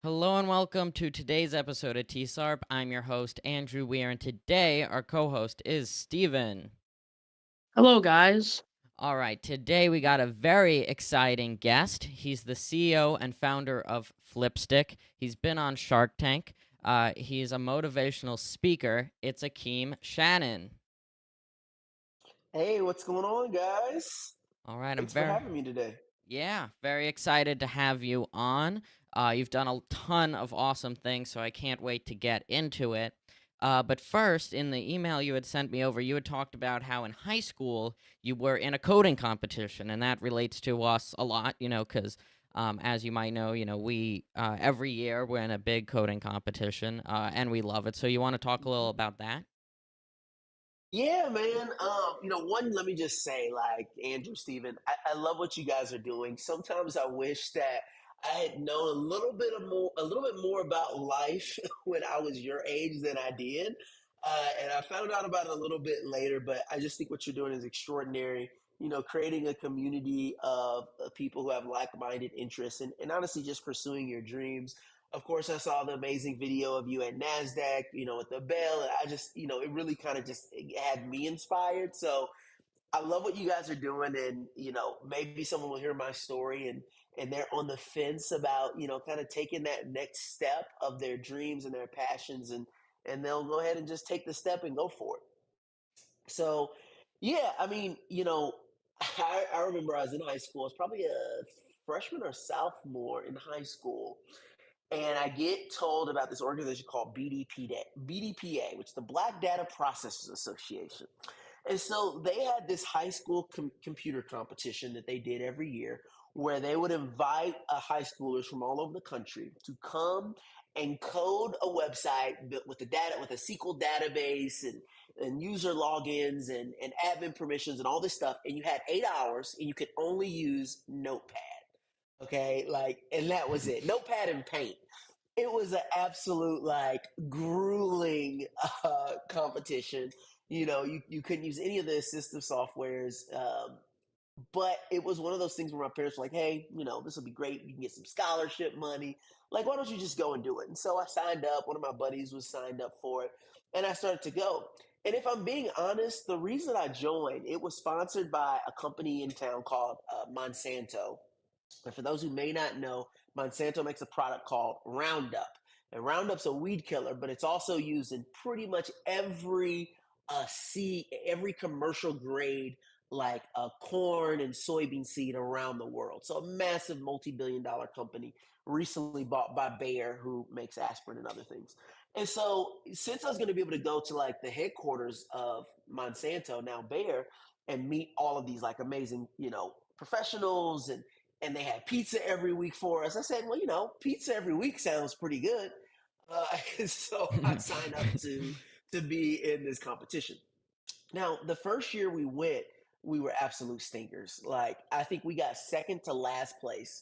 Hello and welcome to today's episode of TSARP. I'm your host, Andrew Weir, and today our co-host is Steven. Hello, guys. All right, today we got a very exciting guest. He's the CEO and founder of Flipstik. He's been on Shark Tank. He's a motivational speaker. It's Akeem Shannon. Hey, what's going on, guys? All right, Thanks for having me today. very excited to have you on. You've done a ton of awesome things, so I can't wait to get into it. But first, in the email you had sent me over, you had talked about how in high school you were in a coding competition, and that relates to us a lot, because as you might know, we every year we're in a big coding competition, and we love it. So you want to talk a little Mhm. about that? Yeah, man. Let me just say, like, Andrew, Steven, I love what you guys are doing. Sometimes I wish that I had known a little bit more about life when I was your age than I did. And I found out about it a little bit later, but I just think what you're doing is extraordinary. Creating a community of people who have like-minded interests and honestly just pursuing your dreams. Of course, I saw the amazing video of you at NASDAQ, with the bell. And I just, it really kind of just had me inspired. So I love what you guys are doing. And, maybe someone will hear my story and they're on the fence about, kind of taking that next step of their dreams and their passions. And they'll go ahead and just take the step and go for it. So, yeah, I mean, I remember I was in high school. I was probably a freshman or sophomore in high school, and I get told about this organization called BDPA, which is the Black Data Processors Association. And so they had this high school computer competition that they did every year where they would invite high schoolers from all over the country to come and code a website built with the data with a SQL database and user logins and admin permissions and all this stuff. And you had 8 hours and you could only use Notepad. Okay, like, and that was it. Notepad and Paint. It was an absolute like grueling competition. You couldn't use any of the assistive softwares, but it was one of those things where my parents were like, "Hey, this will be great. You can get some scholarship money. Like, why don't you just go and do it?" And so I signed up. One of my buddies was signed up for it, and I started to go. And if I'm being honest, the reason I joined, it was sponsored by a company in town called Monsanto. And for those who may not know, Monsanto makes a product called Roundup. And Roundup's a weed killer, but it's also used in pretty much every commercial grade like corn and soybean seed around the world. So a massive multi-billion-dollar company recently bought by Bayer, who makes aspirin and other things. And so since I was going to be able to go to like the headquarters of Monsanto, now Bayer, and meet all of these like amazing, professionals and they had pizza every week for us. I said, well, pizza every week sounds pretty good. So I signed up to be in this competition. Now, the first year we went, we were absolute stinkers. Like, I think we got second to last place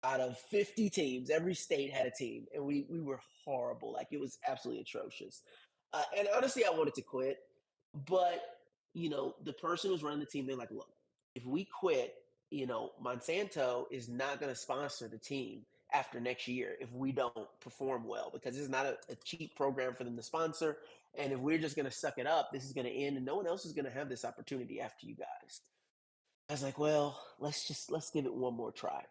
out of 50 teams. Every state had a team, and we were horrible. Like, it was absolutely atrocious. And honestly, I wanted to quit, but the person who's running the team, they're like, look, if we quit, Monsanto is not going to sponsor the team after next year if we don't perform well because it's not a cheap program for them to sponsor. And if we're just going to suck it up, this is going to end and no one else is going to have this opportunity after you guys. I was like, well, let's give it one more try.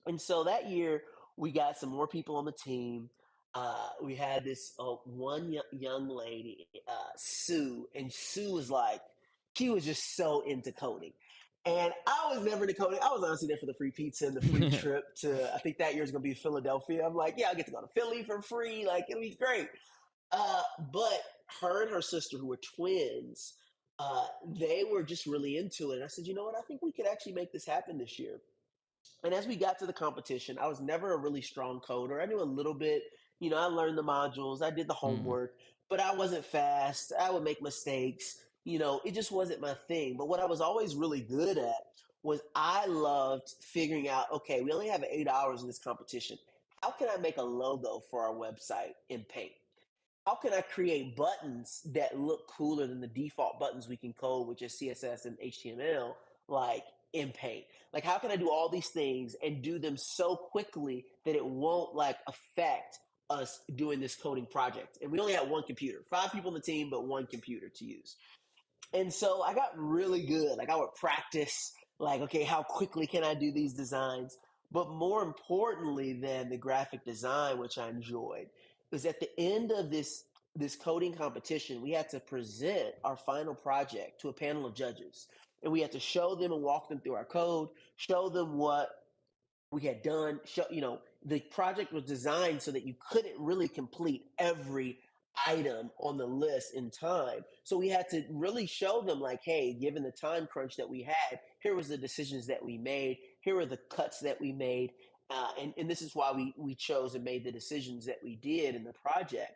And so that year, we got some more people on the team. We had this one young lady, Sue, and Sue was like, she was just so into coding. And I was never into coding. I was honestly there for the free pizza and the free trip to, I think that year's going to be Philadelphia. I'm like, yeah, I'll get to go to Philly for free. Like, it'll be great. But her and her sister, who were twins, they were just really into it. And I said, you know what? I think we could actually make this happen this year. And as we got to the competition, I was never a really strong coder. I knew a little bit, I learned the modules, I did the Hmm. homework, but I wasn't fast. I would make mistakes. It just wasn't my thing. But what I was always really good at was I loved figuring out, okay, we only have 8 hours in this competition. How can I make a logo for our website in Paint? How can I create buttons that look cooler than the default buttons we can code, which is CSS and HTML? Like, in Paint? Like, how can I do all these things and do them so quickly that it won't like affect us doing this coding project? And we only had one computer, 5 people on the team, but one computer to use. And so I got really good. Like, I would practice, like, okay, how quickly can I do these designs? But more importantly than the graphic design, which I enjoyed, was at the end of this coding competition, we had to present our final project to a panel of judges. And we had to show them and walk them through our code, show them what we had done. The project was designed so that you couldn't really complete every item on the list in time. So we had to really show them, like, hey, given the time crunch that we had, here was the decisions that we made. Here are the cuts that we made. And this is why we chose and made the decisions that we did in the project.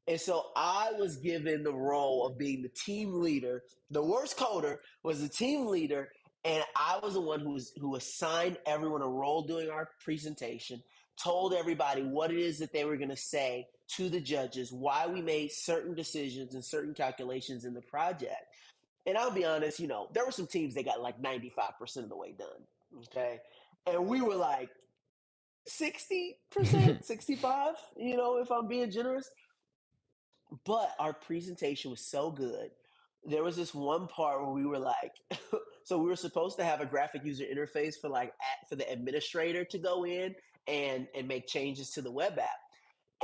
And so I was given the role of being the team leader. The worst coder was the team leader, and I was the one who assigned everyone a role during our presentation, told everybody what it is that they were going to say to the judges, why we made certain decisions and certain calculations in the project. And I'll be honest, there were some teams that got like 95% of the way done. Okay. And we were like 60%, 65, if I'm being generous. But our presentation was so good. There was this one part where we were like, so we were supposed to have a graphic user interface for the administrator to go in and make changes to the web app.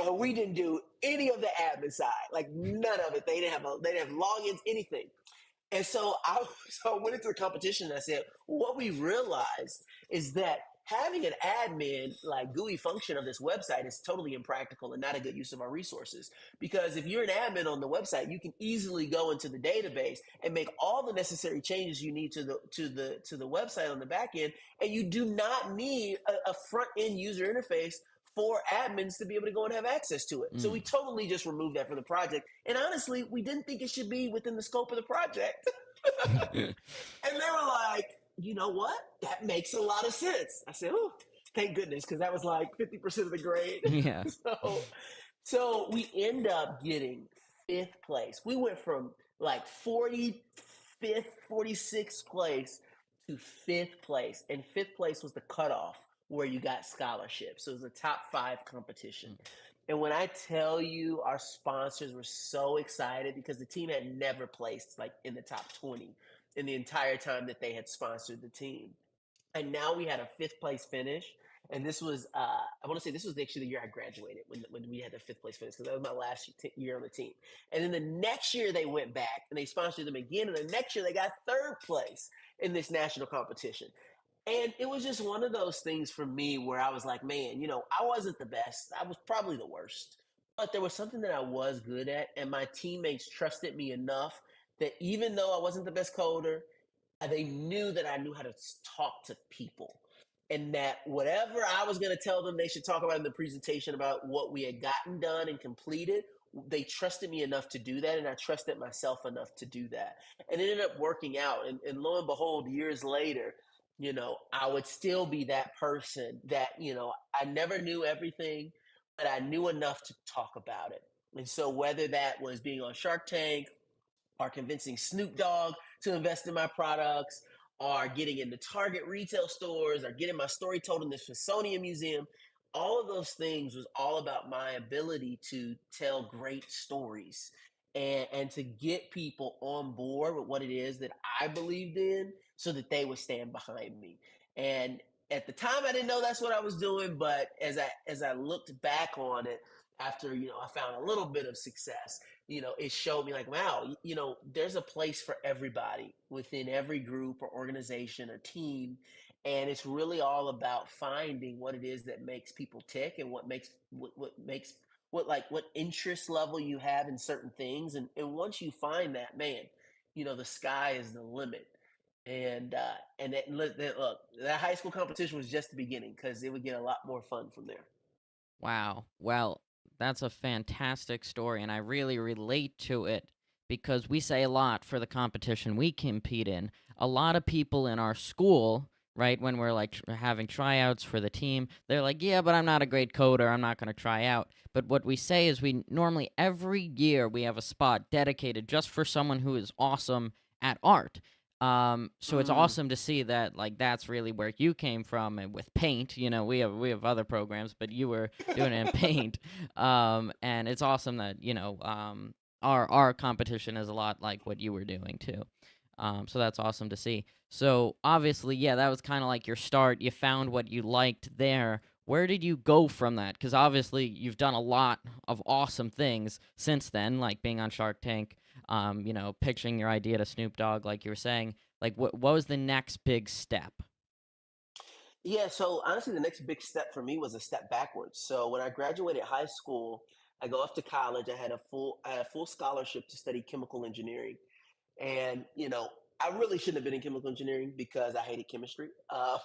And we didn't do any of the admin side, like none of it. They didn't have logins, anything. And so I went into the competition and I said, what we realized is that having an admin like GUI function of this website is totally impractical and not a good use of our resources. Because if you're an admin on the website, you can easily go into the database and make all the necessary changes you need to the website on the back end, and you do not need a front end user interface for admins to be able to go and have access to it. So we totally just removed that from the project. And honestly, we didn't think it should be within the scope of the project. And they were like, you know what? That makes a lot of sense. I said, oh, thank goodness, because that was like 50% of the grade. Yeah. So we end up getting 5th place. We went from like 45th, 46th place to 5th place. And 5th place was the cutoff where you got scholarships. So it was a top 5 competition. And when I tell you, our sponsors were so excited because the team had never placed like in the top 20 in the entire time that they had sponsored the team. And now we had a 5th place finish. And this was, I want to say this was actually the year I graduated when we had the 5th place finish, because that was my last year on the team. And then the next year they went back and they sponsored them again. And the next year they got 3rd place in this national competition. And it was just one of those things for me where I was like, man, I wasn't the best. I was probably the worst. But there was something that I was good at, and my teammates trusted me enough that even though I wasn't the best coder, they knew that I knew how to talk to people. And that whatever I was going to tell them they should talk about in the presentation about what we had gotten done and completed, they trusted me enough to do that, and I trusted myself enough to do that. And it ended up working out. And lo and behold, years later, I would still be that person that, I never knew everything, but I knew enough to talk about it. And so whether that was being on Shark Tank or convincing Snoop Dogg to invest in my products or getting into Target retail stores or getting my story told in the Smithsonian Museum, all of those things was all about my ability to tell great stories and to get people on board with what it is that I believed in so that they would stand behind me. And at the time I didn't know that's what I was doing, but as I looked back on it after, I found a little bit of success, it showed me like, wow, there's a place for everybody within every group or organization or team. And it's really all about finding what it is that makes people tick and what interest level you have in certain things. And once you find that, man, the sky is the limit. And look, that high school competition was just the beginning, because it would get a lot more fun from there. Wow. Well, that's a fantastic story, and I really relate to it because we say a lot for the competition we compete in. A lot of people in our school, right, when we're like having tryouts for the team, they're like, yeah, but I'm not a great coder. I'm not going to try out. But what we say is we normally every year we have a spot dedicated just for someone who is awesome at art. So it's Mm. awesome to see that like that's really where you came from, and with paint, we have other programs, but you were doing it in paint. And it's awesome that, our competition is a lot like what you were doing too. So that's awesome to see. So obviously, yeah, that was kind of like your start. You found what you liked there. Where did you go from that? Because obviously you've done a lot of awesome things since then, like being on Shark Tank, pitching your idea to Snoop Dogg, like you were saying. Like, what was the next big step? Yeah, so honestly, the next big step for me was a step backwards. So when I graduated high school, I go off to college. I had a full scholarship to study chemical engineering. And, I really shouldn't have been in chemical engineering because I hated chemistry.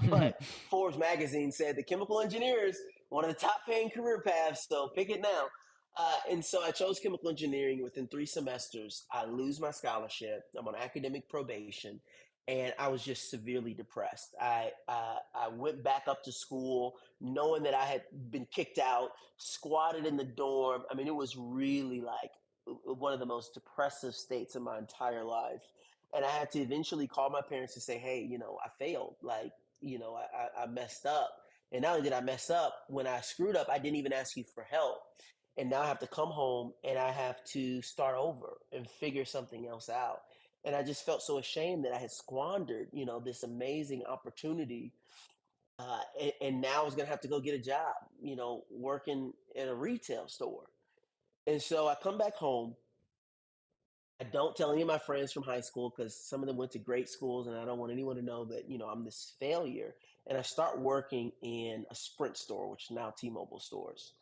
But Forbes magazine said the chemical engineer is one of the top paying career paths, so pick it now. And so I chose chemical engineering. Within 3 semesters, I lose my scholarship. I'm on academic probation, and I was just severely depressed. I went back up to school knowing that I had been kicked out, squatted in the dorm. I mean, it was really like one of the most depressive states in my entire life. And I had to eventually call my parents to say, hey, I failed. Like, I messed up. And not only did I mess up, when I screwed up, I didn't even ask you for help. And now I have to come home and I have to start over and figure something else out. And I just felt so ashamed that I had squandered, this amazing opportunity. And now I was going to have to go get a job, working in a retail store. And so I come back home. I don't tell any of my friends from high school because some of them went to great schools, and I don't want anyone to know that I'm this failure. And I start working in a Sprint store, which is now T-Mobile stores,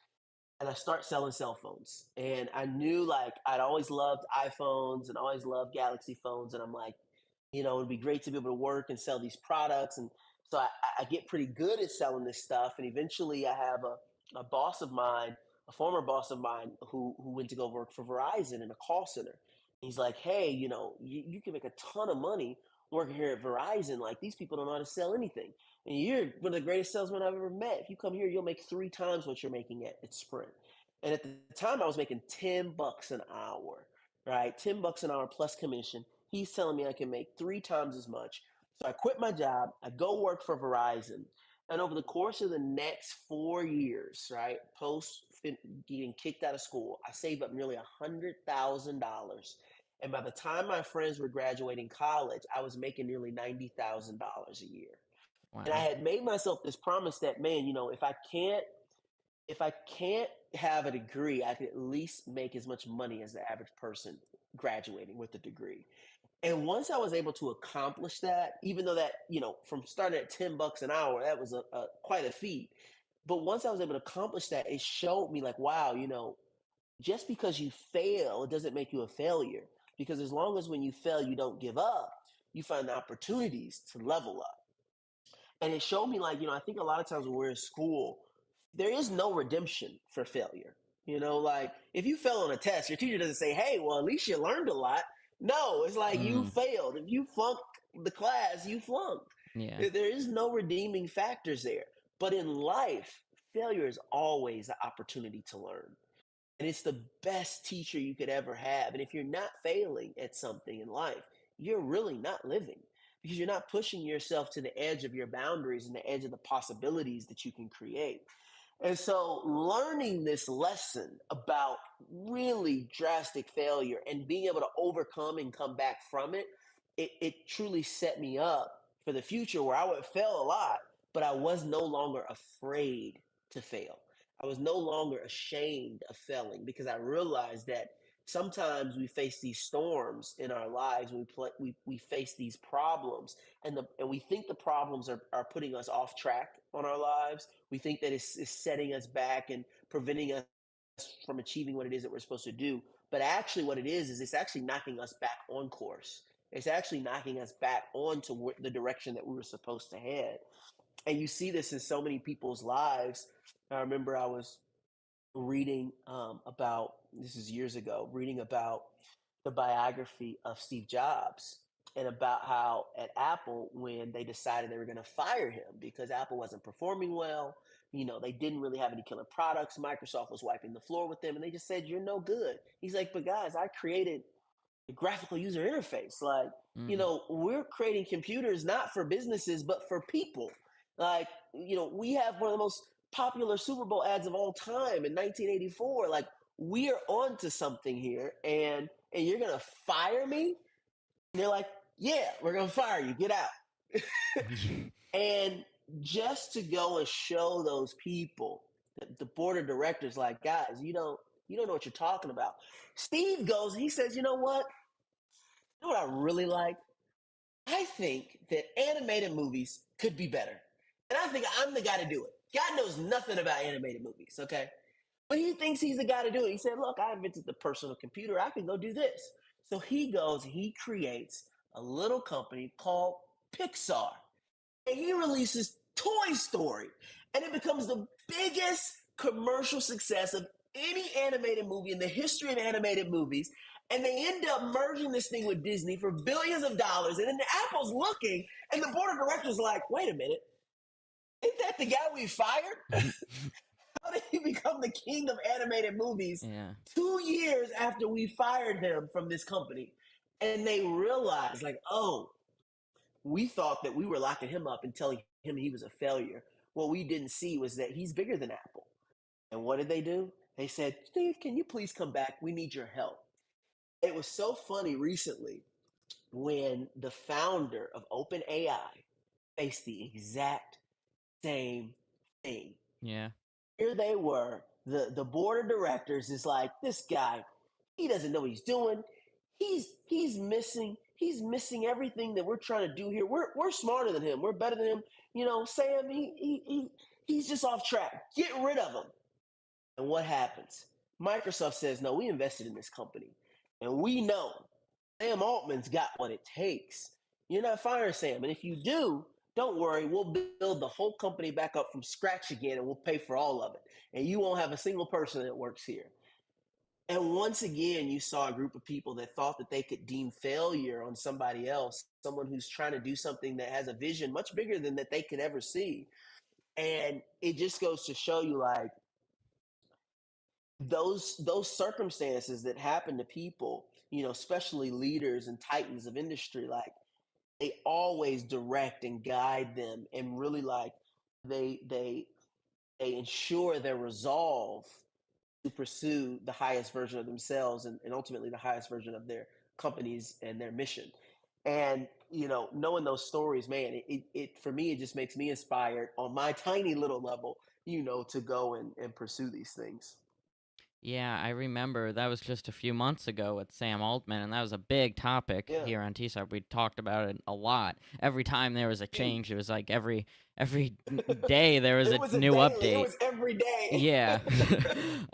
and I start selling cell phones. And I knew like I'd always loved iPhones and always loved Galaxy phones, and I'm like, it'd be great to be able to work and sell these products. And so I get pretty good at selling this stuff. And eventually I have a boss of mine, a former boss of mine who went to go work for Verizon in a call center. He's like, hey, you can make a ton of money working here at Verizon. Like these people don't know how to sell anything. And you're one of the greatest salesmen I've ever met. If you come here, you'll make 3 times what you're making at Sprint. And at the time I was making $10 an hour, right? $10 an hour plus commission. He's telling me I can make 3 times as much. So I quit my job. I go work for Verizon. And over the course of the next 4 years, right, post getting kicked out of school, I saved up nearly $100,000. And by the time my friends were graduating college, I was making nearly $90,000 a year. And I Wow. had made myself this promise that, man, if I can't have a degree, I could at least make as much money as the average person graduating with a degree. And once I was able to accomplish that, even though that, from starting at $10 an hour, that was a quite a feat. But once I was able to accomplish that, it showed me like, wow, just because you fail, it doesn't make you a failure. Because as long as when you fail, you don't give up, you find opportunities to level up. And it showed me like, I think a lot of times when we're in school, there is no redemption for failure. Like if you fail on a test, your teacher doesn't say, hey, well, at least you learned a lot. No, it's like you Mm, failed. If you flunked the class, you flunked. yeah. There is no redeeming factors there. But in life, failure is always an opportunity to learn. And it's the best teacher you could ever have. And if you're not failing at something in life, you're really not living because you're not pushing yourself to the edge of your boundaries and the edge of the possibilities that you can create. And so, learning this lesson about really drastic failure and being able to overcome and come back from it, it truly set me up for the future where I would fail a lot, but I was no longer afraid to fail. I was no longer ashamed of failing because I realized that sometimes we face these storms in our lives. We face these problems, and we think the problems are putting us off track on our lives. We think that it's setting us back and preventing us from achieving what it is that we're supposed to do. But actually, what it is it's actually knocking us back on course. It's actually knocking us back onto the direction that we were supposed to head. And you see this in so many people's lives. I remember I was reading about this is years ago, reading about the biography of Steve Jobs and about how at Apple, when they decided they were going to fire him because Apple wasn't performing well, they didn't really have any killer products. Microsoft was wiping the floor with them, and they just said, "You're no good." He's like, "But guys, I created." the graphical user interface. Like, Mm. we're creating computers not for businesses, but for people. Like, we have one of the most popular Super Bowl ads of all time in 1984. Like, we are on to something here, and you're gonna fire me? And they're like, yeah, we're gonna fire you. Get out. And just to go and show those people, the board of directors, like, guys, you don't know what you're talking about. Steve goes, he says, you know what? You know what I really like? I think that animated movies could be better. And I think I'm the guy to do it. God knows nothing about animated movies, okay? But he thinks he's the guy to do it. He said, look, I invented the personal computer. I can go do this. So he goes, he creates a little company called Pixar. And he releases Toy Story. And it becomes the biggest commercial success of any animated movie in the history of animated movies. And they end up merging this thing with Disney for billions of dollars. And then Apple's looking, and the board of directors are like, wait a minute, ain't that the guy we fired? How did he become the king of animated movies Yeah. 2 years after we fired him from this company? And they realized, like, oh, we thought that we were locking him up and telling him he was a failure. What we didn't see was that he's bigger than Apple. And what did they do? They said, Steve, can you please come back? We need your help. It was so funny recently when the founder of OpenAI faced the exact same thing. Yeah. Here they were. The board of directors is like, this guy, he doesn't know what he's doing. He's missing everything that we're trying to do here. We're smarter than him. We're better than him. Sam, he's just off track. Get rid of him. And what happens? Microsoft says, no, we invested in this company. And we know Sam Altman's got what it takes. You're not firing Sam. And if you do, don't worry, we'll build the whole company back up from scratch again and we'll pay for all of it. And you won't have a single person that works here. And once again, you saw a group of people that thought that they could deem failure on somebody else, someone who's trying to do something that has a vision much bigger than that they could ever see. And it just goes to show you, like, those circumstances that happen to people, especially leaders and titans of industry, like, they always direct and guide them, and really, like, they ensure their resolve to pursue the highest version of themselves, and ultimately the highest version of their companies and their mission. And knowing those stories, man, it for me, it just makes me inspired on my tiny little level, to go and pursue these things. Yeah, I remember that was just a few months ago with Sam Altman, and that was a big topic Yeah, here on TSARP. We talked about it a lot. Every time there was a change, huge. it was like every day there was It a was a new daily. It update. was every day. Yeah.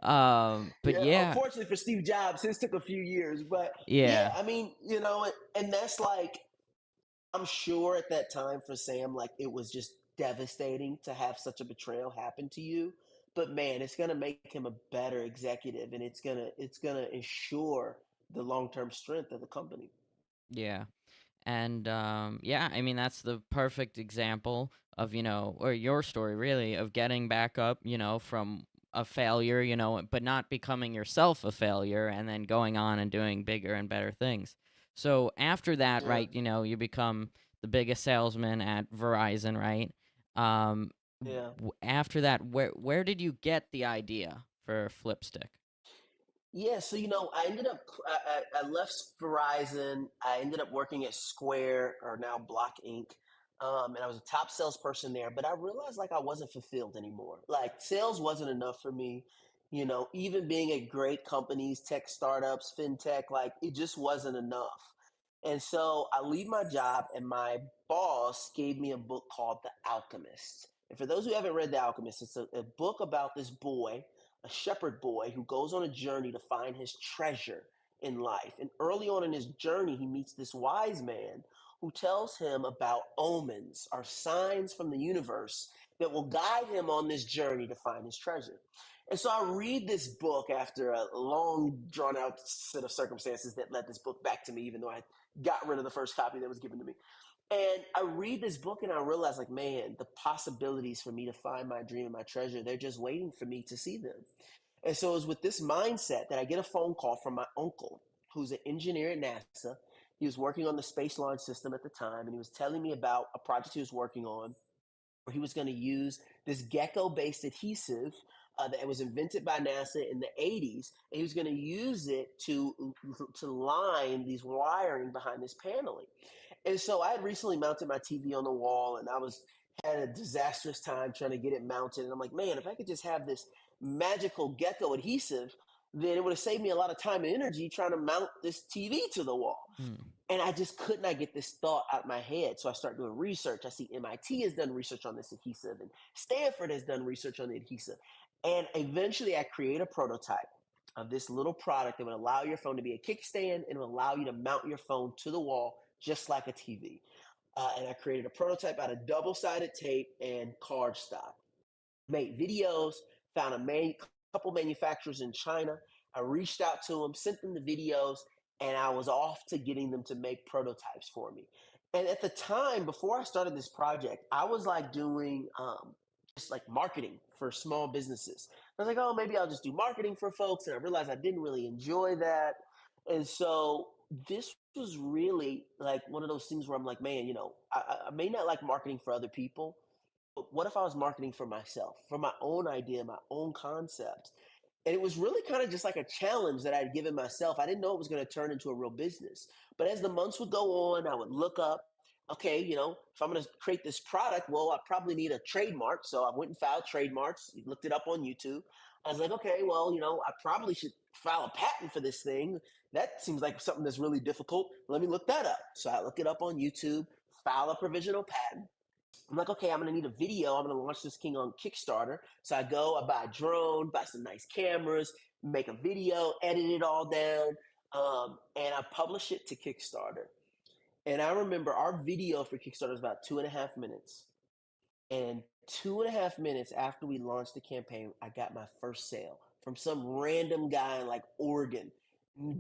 But Yeah, yeah, unfortunately for Steve Jobs, his took a few years, but yeah, yeah, I mean, and that's like, I'm sure at that time for Sam, like, it was just devastating to have such a betrayal happen to you. But man, it's gonna make him a better executive, and it's gonna ensure the long term strength of the company. yeah. And yeah, I mean that's the perfect example of, or your story really, of getting back up, from a failure, but not becoming yourself a failure and then going on and doing bigger and better things. So after that, Yeah, right, you become the biggest salesman at Verizon, right? Um, yeah. After that, where did you get the idea for Flipstik? Yeah, so I ended up I left Verizon. I ended up working at Square, or now Block Inc. And I was a top salesperson there. But I realized, like, I wasn't fulfilled anymore. Like, sales wasn't enough for me. Even being at great companies, tech startups, fintech, like, it just wasn't enough. And so I leave my job, and my boss gave me a book called The Alchemist. And for those who haven't read The Alchemist, it's a book about this boy, a shepherd boy, who goes on a journey to find his treasure in life. And early on in his journey, he meets this wise man who tells him about omens, or signs from the universe, that will guide him on this journey to find his treasure. And so I read this book after a long, drawn out set of circumstances that led this book back to me, even though I got rid of the first copy that was given to me. And I read this book and I realize, like, man, the possibilities for me to find my dream and my treasure, they're just waiting for me to see them. And so it was with this mindset that I get a phone call from my uncle, who's an engineer at NASA. He was working on the Space Launch System at the time, and he was telling me about a project he was working on where he was going to use this gecko-based adhesive that was invented by NASA in the 80s, and he was going to use it to line these wiring behind this paneling. And so I had recently mounted my TV on the wall, and I was had a disastrous time trying to get it mounted. And I'm like, man, if I could just have this magical gecko adhesive, then it would have saved me a lot of time and energy trying to mount this TV to the wall. Hmm. And I just could not get this thought out of my head. So I start doing research. I see MIT has done research on this adhesive, and Stanford has done research on the adhesive. And eventually I create a prototype of this little product that would allow your phone to be a kickstand and would allow you to mount your phone to the wall just like a TV. And I created a prototype out of double-sided tape and cardstock. Made videos, found couple manufacturers in China. I reached out to them, sent them the videos, and I was off to getting them to make prototypes for me. And at the time, before I started this project, I was like doing just like marketing for small businesses. I was like, oh, maybe I'll just do marketing for folks. And I realized I didn't really enjoy that. And so this was really like one of those things where I'm like, man, I may not like marketing for other people, but what if I was marketing for myself, for my own idea, my own concept? And it was really kind of just like a challenge that I'd given myself. I didn't know it was going to turn into a real business. But as the months would go on, I would look up, okay, if I'm going to create this product, well, I probably need a trademark. So I went and filed trademarks, looked it up on YouTube. I was like, okay, well, I probably should file a patent for this thing. That seems like something that's really difficult. Let me look that up. So I look it up on YouTube, file a provisional patent. I'm like, okay, I'm gonna need a video. I'm gonna launch this thing on Kickstarter. So I go, I buy a drone, buy some nice cameras, make a video, edit it all down, and I publish it to Kickstarter. And I remember our video for Kickstarter was about 2.5 minutes. And 2.5 minutes after we launched the campaign, I got my first sale from some random guy in like Oregon.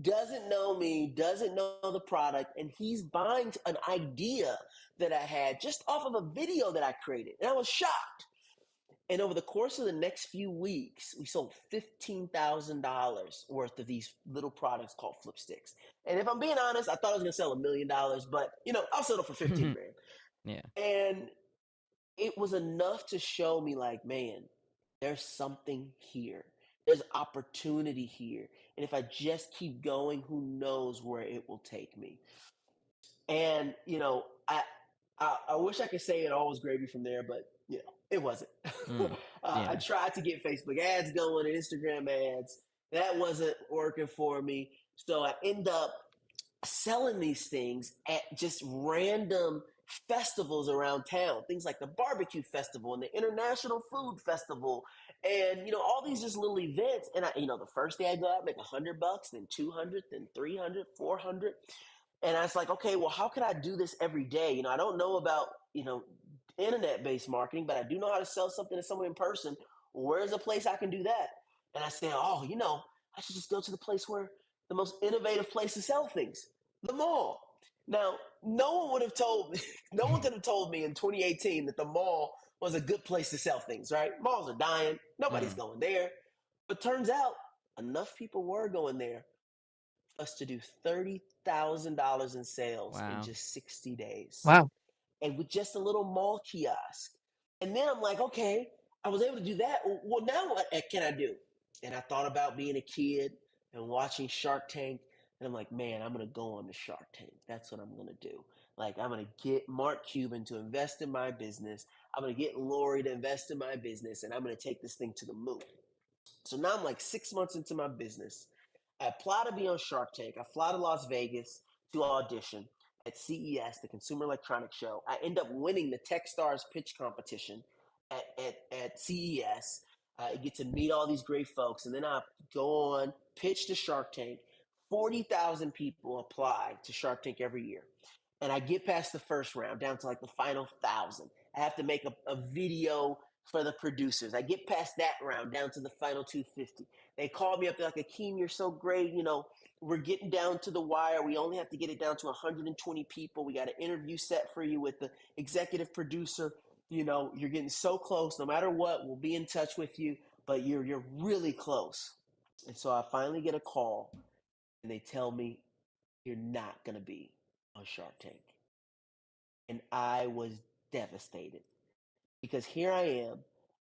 Doesn't know me, doesn't know the product, and he's buying an idea that I had just off of a video that I created. And I was shocked. And over the course of the next few weeks, we sold $15,000 worth of these little products called Flipstiks. And if I'm being honest, I thought I was going to sell $1 million, but I'll settle for 15 grand. Yeah. And it was enough to show me like, man, there's something here. There's opportunity here. And if I just keep going, who knows where it will take me. And, I wish I could say it all was gravy from there, but, it wasn't. Yeah. I tried to get Facebook ads going and Instagram ads. That wasn't working for me. So I end up selling these things at just random festivals around town, things like the barbecue festival and the international food festival, and all these just little events. And the first day I go out, make $100, then 200, then 300, 400, and I was like, okay, well, how could I do this every day? I don't know about internet-based marketing, but I do know how to sell something to someone in person. Where's a place I can do that? And I said, oh, I should just go to the place where the most innovative place to sell things, the mall. Now, no one could have told me in 2018 that the mall was a good place to sell things, right? Malls are dying. Nobody's going there. But turns out enough people were going there for us to do $30,000 in sales in just 60 days. Wow. And with just a little mall kiosk. And then I'm like, okay, I was able to do that. Well, now what can I do? And I thought about being a kid and watching Shark Tank. And I'm like, man, I'm going to go on the Shark Tank. That's what I'm going to do. Like, I'm going to get Mark Cuban to invest in my business. I'm going to get Lori to invest in my business. And I'm going to take this thing to the moon. So now I'm like 6 months into my business. I apply to be on Shark Tank. I fly to Las Vegas to audition at CES, the Consumer Electronics Show. I end up winning the TechStars pitch competition at CES. I get to meet all these great folks, and then I go on, pitch to Shark Tank. 40,000 people apply to Shark Tank every year. And I get past the first round, down to like the final 1,000. I have to make a video for the producers. I get past that round, down to the final 250. They call me up, they're like, Akeem, you're so great, we're getting down to the wire. We only have to get it down to 120 people. We got an interview set for you with the executive producer. You're getting so close. No matter what, we'll be in touch with you, but you're really close. And so I finally get a call, and they tell me you're not going to be on Shark Tank. And I was devastated because here I am.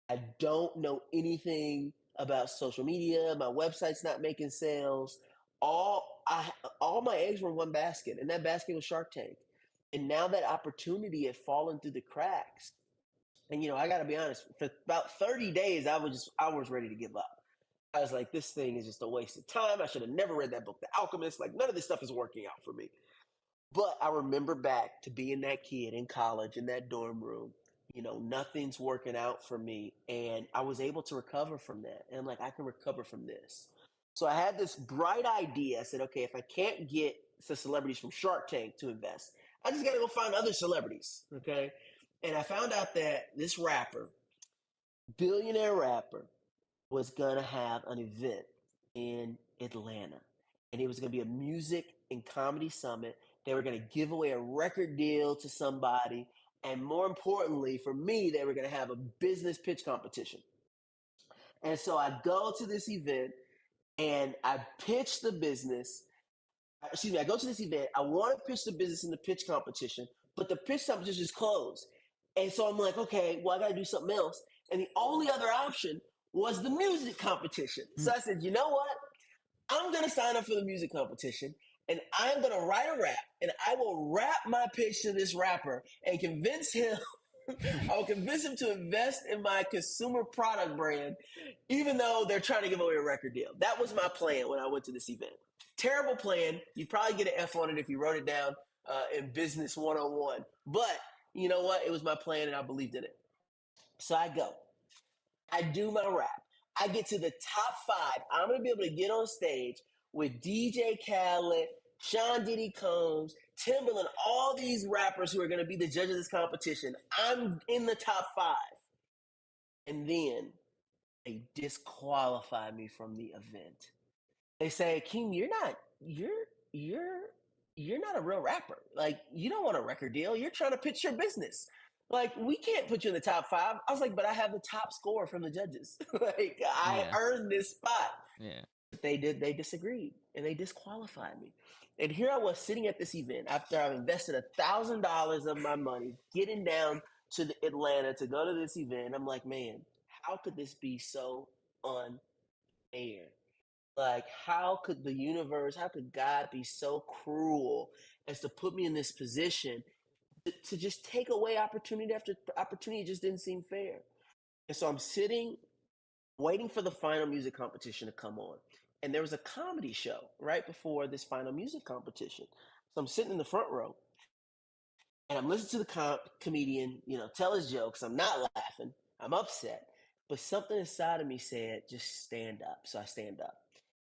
I don't know anything about social media. My website's not making sales. All my eggs were in one basket, and that basket was Shark Tank. And now that opportunity had fallen through the cracks. And I got to be honest, for about 30 days, I was ready to give up. I was like, this thing is just a waste of time. I should have never read that book, The Alchemist. Like, none of this stuff is working out for me. But I remember back to being that kid in college in that dorm room. Nothing's working out for me. And I was able to recover from that. And I'm like, I can recover from this. So I had this bright idea. I said, okay, if I can't get the celebrities from Shark Tank to invest, I just got to go find other celebrities. Okay. And I found out that this billionaire rapper, was going to have an event in Atlanta. And it was going to be a music and comedy summit. They were going to give away a record deal to somebody. And more importantly, for me, they were going to have a business pitch competition. And so I go to this event and I pitch the business. I go to this event. I want to pitch the business in the pitch competition, but the pitch competition is closed. And so I'm like, okay, well, I got to do something else. And the only other option was the music competition. So I said, you know what? I'm going to sign up for the music competition and I'm going to write a rap and I will rap my pitch to this rapper and convince him. I will convince him to invest in my consumer product brand, even though they're trying to give away a record deal. That was my plan when I went to this event. Terrible plan. You'd probably get an F on it if you wrote it down in Business 101. But you know what? It was my plan and I believed in it. So I go. I do my rap. I get to the top 5. I'm going to be able to get on stage with DJ Khaled, Sean Diddy Combs, Timberland, all these rappers who are going to be the judges of this competition. I'm in the top 5. And then they disqualify me from the event. They say, Akeem, you're not a real rapper. Like, you don't want a record deal. You're trying to pitch your business. Like, we can't put you in the top 5. I was like, but I have the top score from the judges. Like, I earned this spot. Yeah. They disagreed and they disqualified me. And here I was sitting at this event after I've invested $1,000 of my money, getting down to Atlanta to go to this event. I'm like, man, how could this be so unfair? Like, how could God be so cruel as to put me in this position to just take away opportunity after opportunity? It just didn't seem fair. And so I'm sitting, waiting for the final music competition to come on. And there was a comedy show right before this final music competition. So I'm sitting in the front row and I'm listening to the comedian, tell his jokes. I'm not laughing. I'm upset. But something inside of me said, just stand up. So I stand up.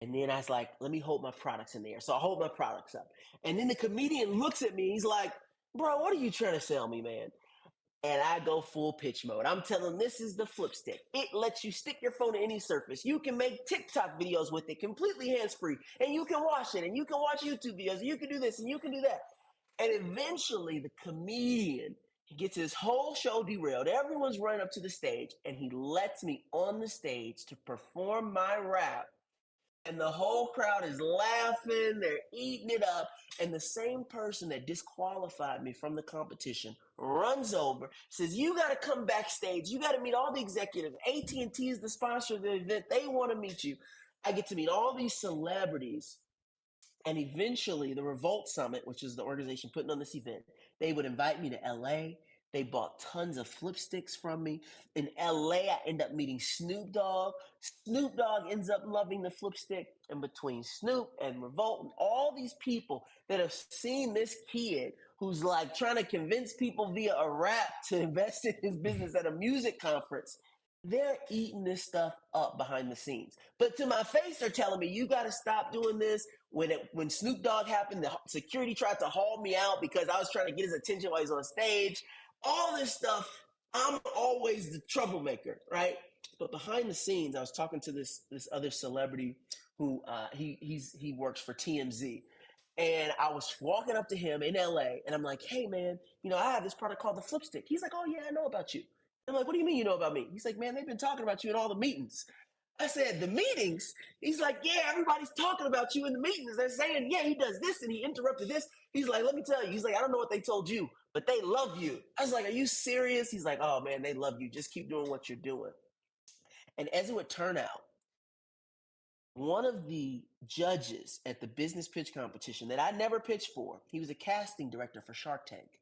And then I was like, let me hold my products in the air. So I hold my products up. And then the comedian looks at me. He's like, bro, what are you trying to sell me, man? And I go full pitch mode. I'm telling him, this is the Flipstik. It lets you stick your phone to any surface. You can make TikTok videos with it completely hands-free. And you can watch it. And you can watch YouTube videos. And you can do this and you can do that. And eventually the comedian gets his whole show derailed. Everyone's running up to the stage. And he lets me on the stage to perform my rap. And the whole crowd is laughing, they're eating it up. And the same person that disqualified me from the competition runs over, says, you got to come backstage. You got to meet all the executives. AT&T is the sponsor of the event. They want to meet you. I get to meet all these celebrities. And eventually the Revolt Summit, which is the organization putting on this event, they would invite me to LA. They bought tons of Flipstiks from me. In LA, I end up meeting Snoop Dogg. Snoop Dogg ends up loving the Flipstik. And between Snoop and Revolt and all these people that have seen this kid who's like trying to convince people via a rap to invest in his business at a music conference, they're eating this stuff up behind the scenes. But to my face, they're telling me, you got to stop doing this. When Snoop Dogg happened, the security tried to haul me out because I was trying to get his attention while he's on stage. All this stuff, I'm always the troublemaker, right? But behind the scenes, I was talking to this other celebrity who he works for TMZ. And I was walking up to him in LA and I'm like, hey man, I have this product called the Flipstik. He's like, oh yeah, I know about you. I'm like, what do you mean you know about me? He's like, man, they've been talking about you in all the meetings. I said, the meetings? He's like, yeah, everybody's talking about you in the meetings. They're saying, yeah, he does this and he interrupted this. He's like, let me tell you. He's like, I don't know what they told you, but they love you. I was like, are you serious? He's like, oh man, they love you. Just keep doing what you're doing. And as it would turn out, one of the judges at the business pitch competition that I never pitched for, he was a casting director for Shark Tank.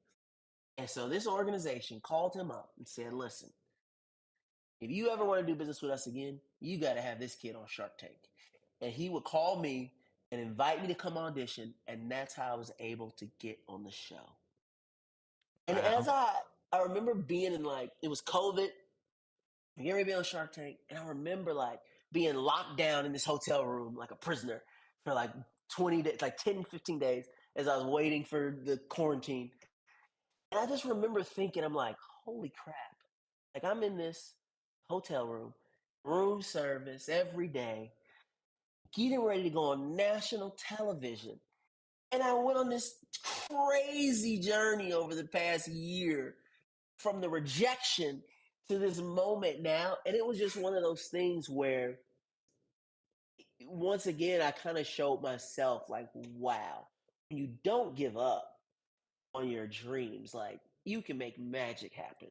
And so this organization called him up and said, listen, if you ever want to do business with us again, you got to have this kid on Shark Tank. And he would call me and invite me to come audition. And that's how I was able to get on the show. And as Wow. I remember being in it was COVID, getting ready to be on Shark Tank. And I remember being locked down in this hotel room like a prisoner for 20 days, 10, 15 days as I was waiting for the quarantine. And I just remember thinking, I'm like, holy crap. I'm in this hotel room service every day, getting ready to go on national television. And I went on this crazy journey over the past year from the rejection to this moment now. And it was just one of those things where, once again, I kind of showed myself wow, when you don't give up on your dreams, you can make magic happen.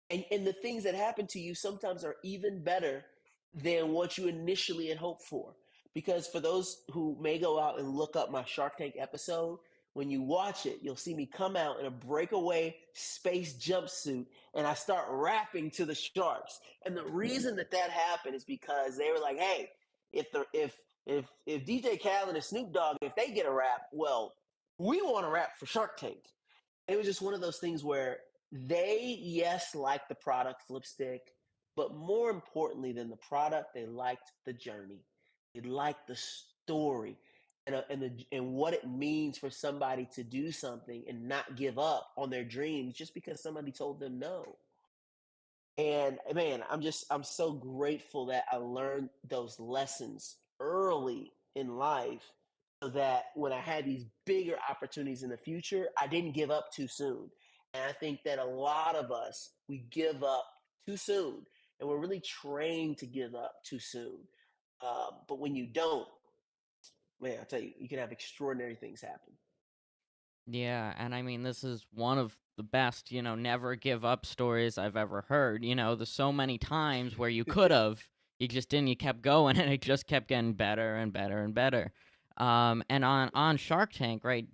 And the things that happen to you sometimes are even better than what you initially had hoped for. Because for those who may go out and look up my Shark Tank episode, when you watch it, you'll see me come out in a breakaway space jumpsuit and I start rapping to the sharks. And the reason that happened is because they were like, hey, if DJ Khaled and Snoop Dogg, if they get a rap, well, we want to rap for Shark Tank. It was just one of those things where they, yes, liked the product Flipstik, but more importantly than the product, they liked the journey. They liked the story and what it means for somebody to do something and not give up on their dreams just because somebody told them no. And man, I'm so grateful that I learned those lessons early in life so that when I had these bigger opportunities in the future, I didn't give up too soon. And I think that a lot of us, we give up too soon and we're really trained to give up too soon. But when you don't, man, I tell you, you can have extraordinary things happen. Yeah, and I mean, this is one of the best, never give up stories I've ever heard. There's so many times where you could have, you just didn't, you kept going, and it just kept getting better and better and better. And on Shark Tank, right?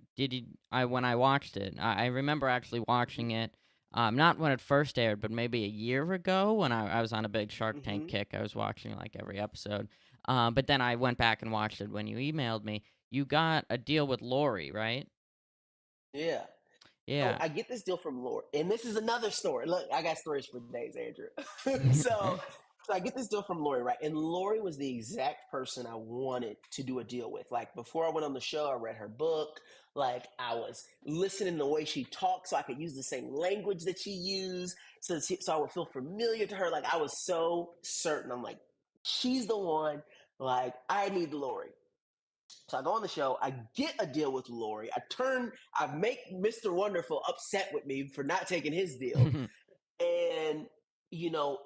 When I watched it, I remember actually watching it, not when it first aired, but maybe a year ago when I was on a big Shark Tank kick. I was watching every episode. But then I went back and watched it when you emailed me. You got a deal with Lori, right? Yeah. So Yeah. I get this deal from Lori, and this is another story. Look, I got stories for days, Andrew. So I get this deal from Lori, right? And Lori was the exact person I wanted to do a deal with. Before I went on the show, I read her book. I was listening to the way she talked, so I could use the same language that she used, so I would feel familiar to her. I was so certain. I'm like, she's the one. I need Lori. So I go on the show, I get a deal with Lori. I make Mr. Wonderful upset with me for not taking his deal. And,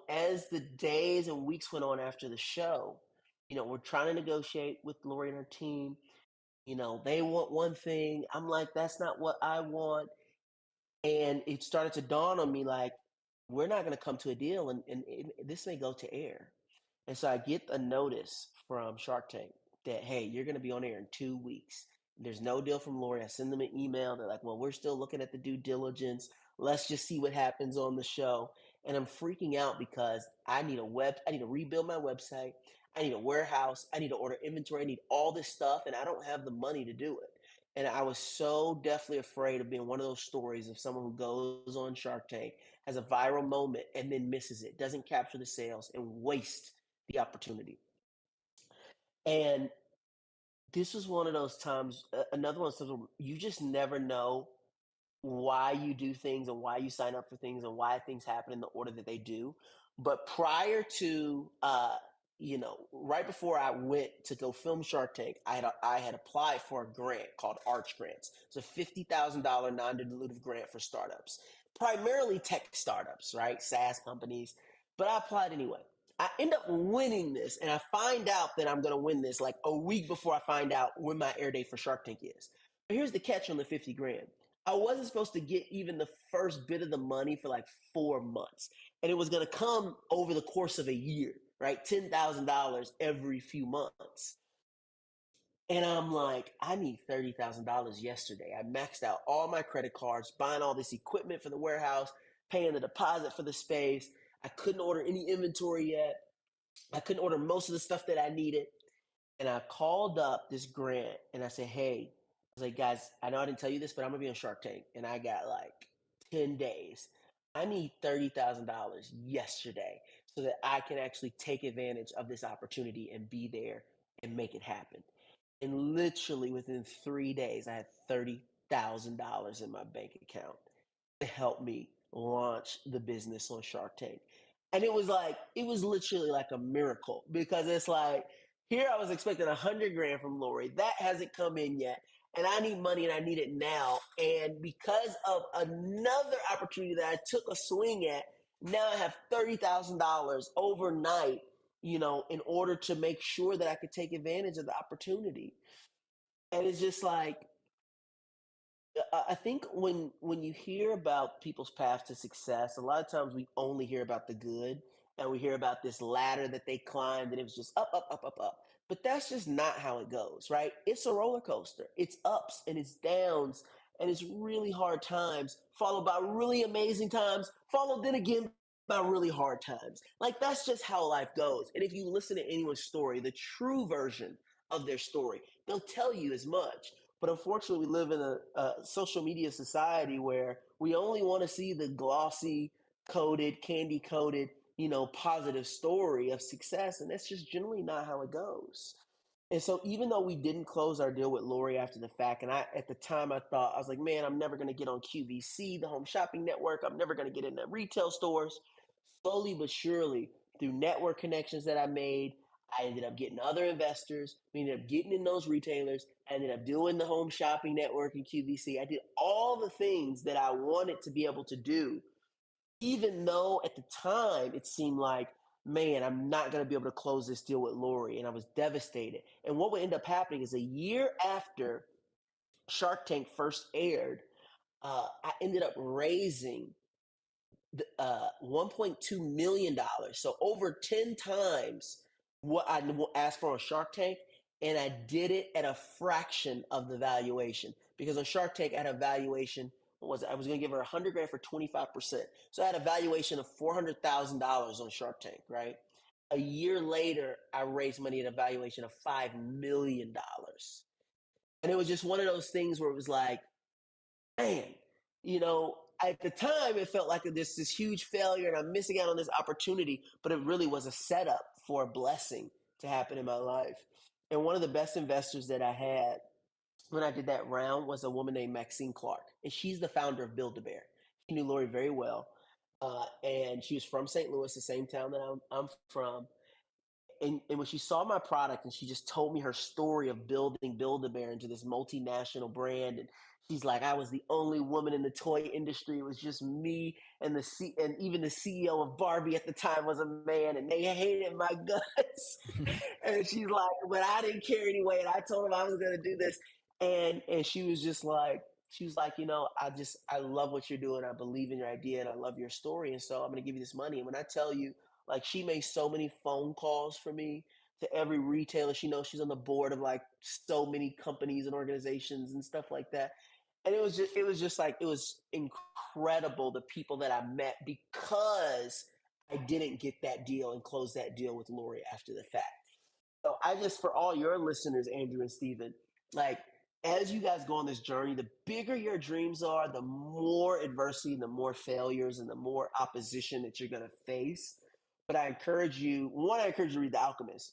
as the days and weeks went on after the show, we're trying to negotiate with Lori and her team. They want one thing. I'm like, that's not what I want. And it started to dawn on me we're not going to come to a deal and this may go to air. And so I get a notice from Shark Tank that, hey, you're going to be on air in 2 weeks. There's no deal from Lori. I send them an email. They're like, well, we're still looking at the due diligence. Let's just see what happens on the show. And I'm freaking out because I need to rebuild my website. I need a warehouse. I need to order inventory. I need all this stuff. And I don't have the money to do it. And I was so deathly afraid of being one of those stories of someone who goes on Shark Tank, has a viral moment, and then misses it, doesn't capture the sales, and waste the opportunity. And this was one of those times, another one of those times where you just never know why you do things and why you sign up for things and why things happen in the order that they do. But prior to, right before I went to go film Shark Tank, I had applied for a grant called Arch Grants. It's a $50,000 non-dilutive grant for startups, primarily tech startups, right? SaaS companies. But I applied anyway. I end up winning this, and I find out that I'm going to win this like a week before I find out when my air date for Shark Tank is. But here's the catch on the 50 grand. I wasn't supposed to get even the first bit of the money for like 4 months. And it was going to come over the course of a year, right? $10,000 every few months. And I'm like, I need $30,000 yesterday. I maxed out all my credit cards, buying all this equipment for the warehouse, paying the deposit for the space. I couldn't order any inventory yet. I couldn't order most of the stuff that I needed. And I called up this grant and I said, hey, I was like, guys, I know I didn't tell you this, but I'm going to be on Shark Tank. And I got like 10 days. I need $30,000 yesterday so that I can actually take advantage of this opportunity and be there and make it happen. And literally within 3 days, I had $30,000 in my bank account to help me launch the business on Shark Tank. And it was literally like a miracle because it's like, here I was expecting 100 grand from Lori. That hasn't come in yet. And I need money and I need it now. And because of another opportunity that I took a swing at, now I have $30,000 overnight, in order to make sure that I could take advantage of the opportunity. And it's just like, I think when you hear about people's path to success, a lot of times we only hear about the good, and we hear about this ladder that they climbed and it was just up, up, up, up, up. But that's just not how it goes, right? It's a roller coaster. It's ups and it's downs, and it's really hard times followed by really amazing times, followed then again by really hard times. Like that's just how life goes. And if you listen to anyone's story, the true version of their story, they'll tell you as much. But unfortunately, we live in a social media society where we only want to see the glossy, coded, candy coated, positive story of success. And that's just generally not how it goes. And so even though we didn't close our deal with Lori after the fact, and at the time I thought, I was like, man, I'm never going to get on QVC, the home shopping network. I'm never going to get into retail stores. Slowly but surely, through network connections that I made, I ended up getting other investors. We ended up getting in those retailers. I ended up doing the home shopping network in QVC. I did all the things that I wanted to be able to do, even though at the time it seemed like, man, I'm not going to be able to close this deal with Lori. And I was devastated. And what would end up happening is a year after Shark Tank first aired, I ended up raising $1.2 million. So over 10 times what I asked for on Shark Tank. And I did it at a fraction of the valuation because on Shark Tank, I had a valuation. What was it? I was going to give her 100 grand for 25%. So I had a valuation of $400,000 on Shark Tank, right? A year later, I raised money at a valuation of $5 million. And it was just one of those things where it was like, man, at the time it felt like this huge failure and I'm missing out on this opportunity, but it really was a setup for a blessing to happen in my life. And one of the best investors that I had when I did that round was a woman named Maxine Clark, and she's the founder of Build-A-Bear. She knew Lori very well, and she was from St. Louis, the same town that I'm from. And when she saw my product and she just told me her story of building Build-A-Bear into this multinational brand, and she's like, I was the only woman in the toy industry. It was just me and and even the CEO of Barbie at the time was a man, and they hated my guts. And she's like, but I didn't care anyway, and I told them I was going to do this. And she was just like, I love what you're doing. I believe in your idea and I love your story. And so I'm going to give you this money. And when I tell you, like, she made so many phone calls for me to every retailer. She knows she's on the board of like so many companies and organizations and stuff like that. And it was incredible the people that I met because I didn't get that deal and close that deal with Lori after the fact. So I just, for all your listeners, Andrew and Steven, like, as you guys go on this journey, the bigger your dreams are, the more adversity, the more failures, and the more opposition that you're going to face. But I encourage you, one, I encourage you to read The Alchemist.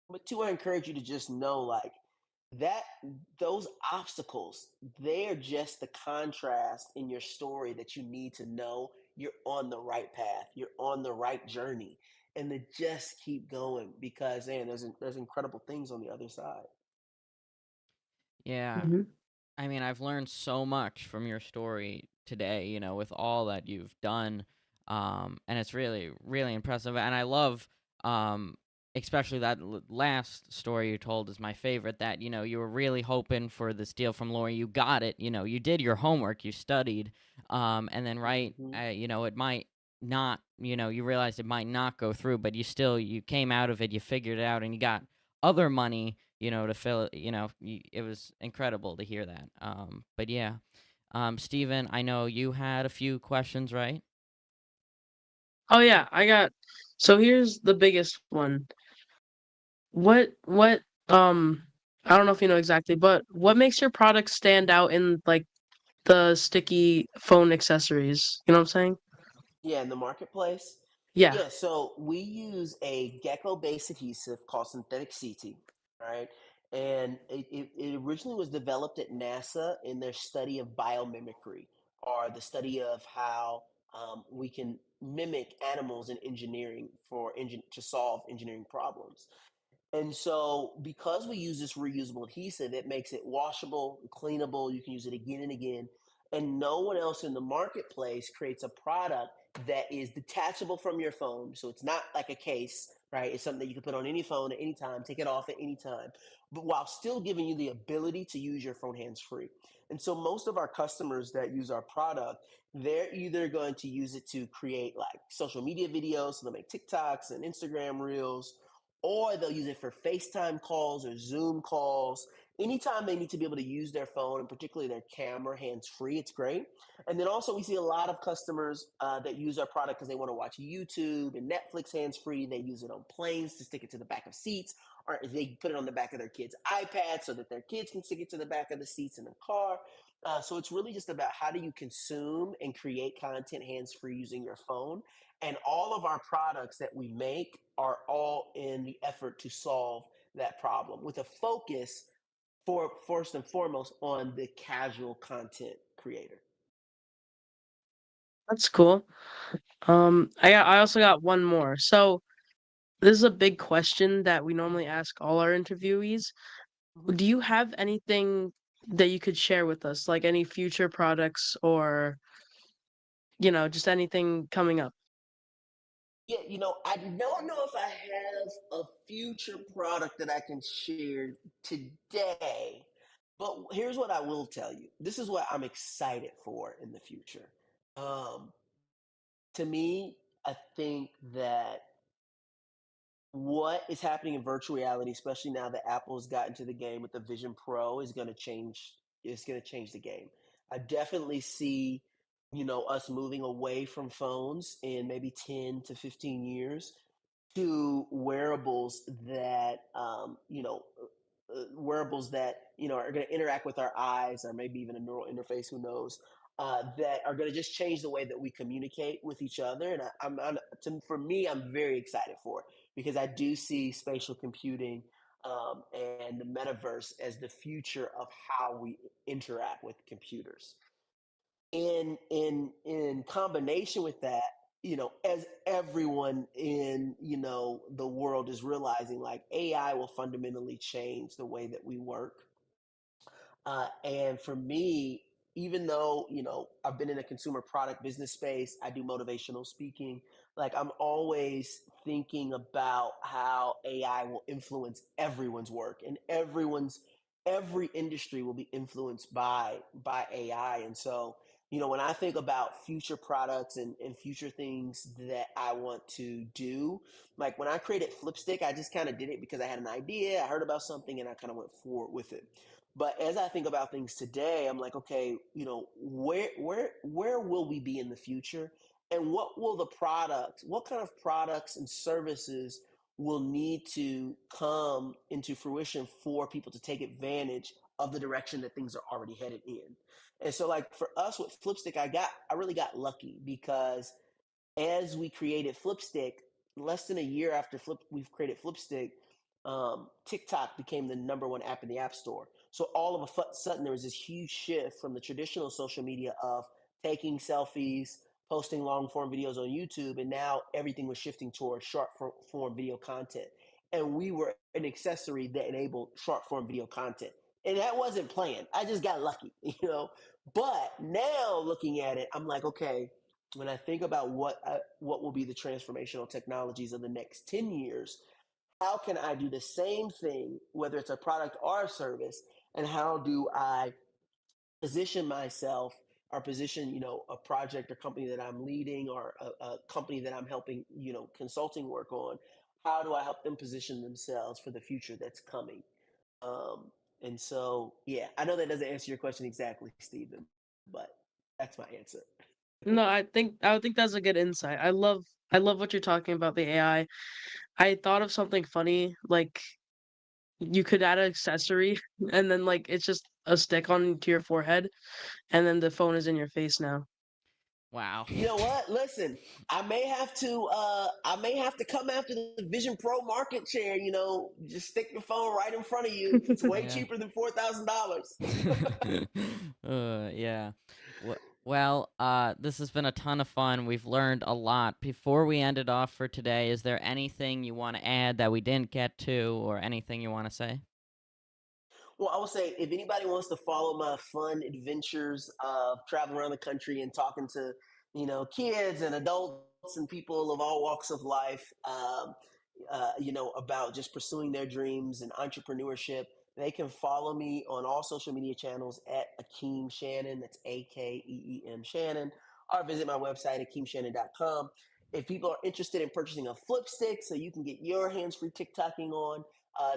But two, I encourage you to just know, like, that those obstacles, they're just the contrast in your story that you need to know you're on the right path, you're on the right journey, and to just keep going because, man, there's incredible things on the other side. Yeah. hmm I mean, I've learned so much from your story today, with all that you've done. And it's really, really impressive. And I love Um, especially that last story you told is my favorite. That you were really hoping for this deal from Lori. You got it. You did your homework. You studied. And then Hmm. it might not. You realized it might not go through, but you came out of it. You figured it out, and you got other money. To fill it. It was incredible to hear that. But yeah. Steven, I know you had a few questions, right? Oh yeah, I got. So here's the biggest one. What I don't know if you know exactly, but what makes your product stand out in like the sticky phone accessories? You know what I'm saying? Yeah, in the marketplace. Yeah. Yeah, so we use a gecko-based adhesive called synthetic CT, right? And it originally was developed at NASA in their study of biomimicry, or the study of how we can mimic animals in engineering to solve engineering problems. And so, because we use this reusable adhesive, it makes it washable, cleanable. You can use it again and again. And no one else in the marketplace creates a product that is detachable from your phone. So it's not like a case, right? It's something that you can put on any phone at any time, take it off at any time, but while still giving you the ability to use your phone hands free. And so, most of our customers that use our product, they're either going to use it to create like social media videos, so they'll make TikToks and Instagram reels, or they'll use it for FaceTime calls or Zoom calls. Anytime they need to be able to use their phone and particularly their camera hands free, it's great. And then also, we see a lot of customers that use our product because they want to watch YouTube and Netflix hands free. They use it on planes to stick it to the back of seats, or they put it on the back of their kids' iPad so that their kids can stick it to the back of the seats in the car. So it's really just about how do you consume and create content hands free using your phone. And all of our products that we make are all in the effort to solve that problem with a focus for first and foremost on the casual content creator. That's cool. I also got one more. So this is a big question that we normally ask all our interviewees. Mhm. Do you have anything that you could share with us, like any future products or, just anything coming up? Yeah, I don't know if I have a future product that I can share today, but here's what I will tell you. This is what I'm excited for in the future. Um, to me, I think that what is happening in virtual reality, especially now that Apple's got into the game with the Vision Pro, is going to change. It's going to change the game. I definitely see, us moving away from phones in maybe 10 to 15 years to wearables that are going to interact with our eyes, or maybe even a neural interface, who knows, that are going to just change the way that we communicate with each other. And for me, I'm very excited for it because I do see spatial computing and the metaverse as the future of how we interact with computers. In combination with that, as everyone in the world is realizing, like, AI will fundamentally change the way that we work. And for me, even though, I've been in a consumer product business space, I do motivational speaking. Like, I'm always thinking about how AI will influence everyone's work, and every industry will be influenced by AI. And so, when I think about future products and future things that I want to do, like when I created Flipstik, I just kind of did it because I had an idea, I heard about something, and I kind of went forward with it. But as I think about things today, I'm like, okay, where will we be in the future? And what kind of products and services will need to come into fruition for people to take advantage of the direction that things are already headed in? And so, like, for us with Flipstick, I really got lucky because as we created Flipstick, less than a year after we've created Flipstick, TikTok became the number one app in the App Store. So all of a sudden, there was this huge shift from the traditional social media of taking selfies, posting long form videos on YouTube, and now everything was shifting towards short form video content. And we were an accessory that enabled short form video content. And that wasn't planned. I just got lucky, you know. But now looking at it, I'm like, okay, when I think about what will be the transformational technologies of the next 10 years, how can I do the same thing, whether it's a product or a service, and how do I position myself or position, a project or company that I'm leading or a company that I'm helping, consulting work on? How do I help them position themselves for the future that's coming? Um, and so, yeah, I know that doesn't answer your question exactly, Stephen, but that's my answer. No, I would think that's a good insight. I love what you're talking about, the AI. I thought of something funny, like you could add an accessory and then like it's just a stick onto your forehead and then the phone is in your face now. Wow. You know what? Listen, I may have to come after the Vision Pro market share. Just stick your phone right in front of you. It's way Yeah. cheaper than $4,000. Yeah. Well, this has been a ton of fun. We've learned a lot. Before we end it off for today, is there anything you want to add that we didn't get to, or anything you want to say? Well, I will say, if anybody wants to follow my fun adventures of traveling around the country and talking to, kids and adults and people of all walks of life, about just pursuing their dreams and entrepreneurship, they can follow me on all social media channels at Akeem Shannon. That's Akeem Shannon. Or visit my website, akeemshannon.com. If people are interested in purchasing a Flipstik so you can get your hands-free TikToking on,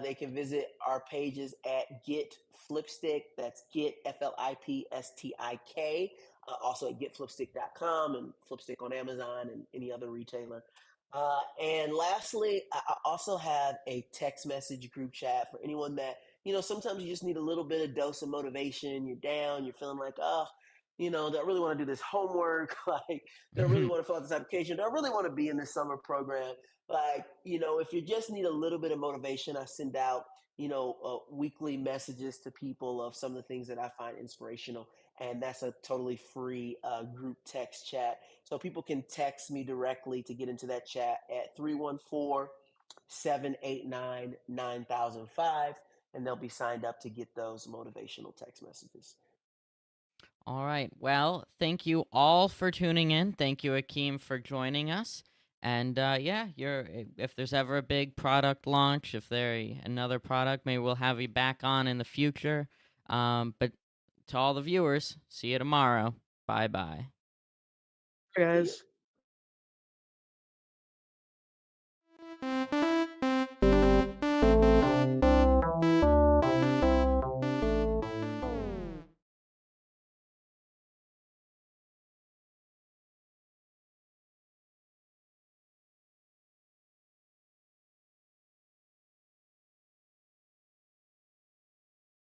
they can visit our pages at Get Flipstik. That's Get Flipstik. Also at getflipstik.com and Flipstik on Amazon and any other retailer. And lastly, I also have a text message group chat for anyone that, sometimes you just need a little bit of dose of motivation. You're down, you're feeling like, oh, do I really want to do this homework? Like, do I really want to fill out this application? Do I really want to be in this summer program? Like, if you just need a little bit of motivation, I send out, weekly messages to people of some of the things that I find inspirational. And that's a totally free group text chat. So people can text me directly to get into that chat at 314-789-9005, and they'll be signed up to get those motivational text messages. All right. Well, thank you all for tuning in. Thank you, Akeem, for joining us. And yeah, if there's ever a big product launch, if there's another product, maybe we'll have you back on in the future. But to all the viewers, see you tomorrow. Bye bye. Guys.